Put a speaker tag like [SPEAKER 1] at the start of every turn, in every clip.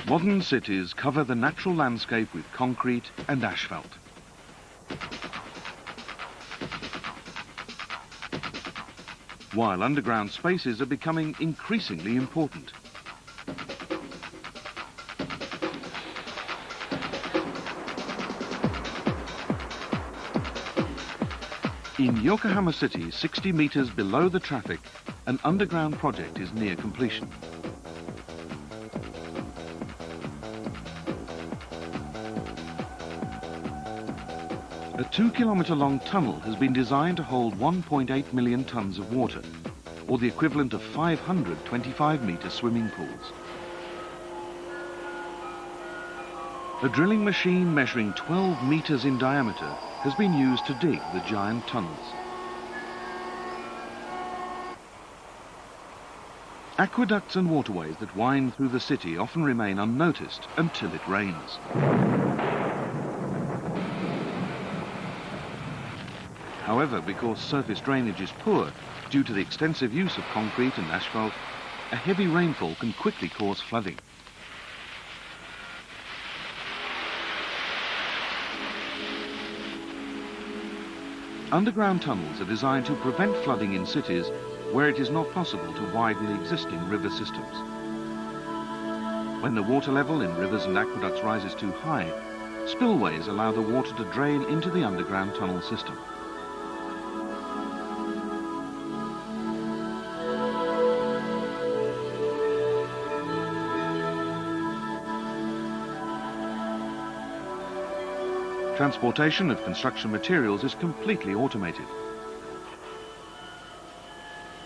[SPEAKER 1] Modern cities cover the natural landscape with concrete and asphalt. While underground spaces are becoming increasingly important. In Yokohama City, 60 meters below the traffic, an underground project is near completion. A 2-kilometer-long tunnel has been designed to hold 1.8 million tons of water, or the equivalent of 500 25-meter swimming pools. A drilling machine measuring 12 meters in diameter has been used to dig the giant tunnels. Aqueducts and waterways that wind through the city often remain unnoticed until it rains. However, because surface drainage is poor due to the extensive use of concrete and asphalt, a heavy rainfall can quickly cause flooding. Underground tunnels are designed to prevent flooding in cities where it is not possible to widen the existing river systems. When the water level in rivers and aqueducts rises too high, spillways allow the water to drain into the underground tunnel system. Transportation of construction materials is completely automated.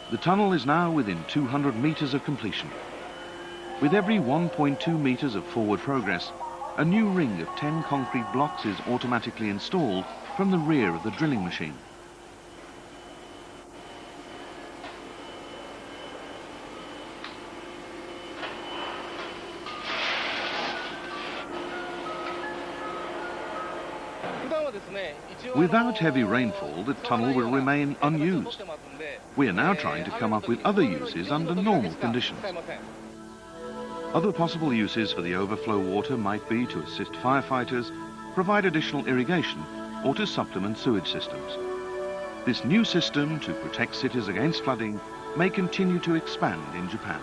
[SPEAKER 1] The tunnel is now within 200 meters of completion. With every 1.2 meters of forward progress, a new ring of 10 concrete blocks is automatically installed from the rear of the drilling machine. Without heavy rainfall, the tunnel will remain unused. We are now trying to come up with other uses under normal conditions. Other possible uses for the overflow water might be to assist firefighters, provide additional irrigation, or to supplement sewage systems. This new system to protect cities against flooding may continue to expand in Japan.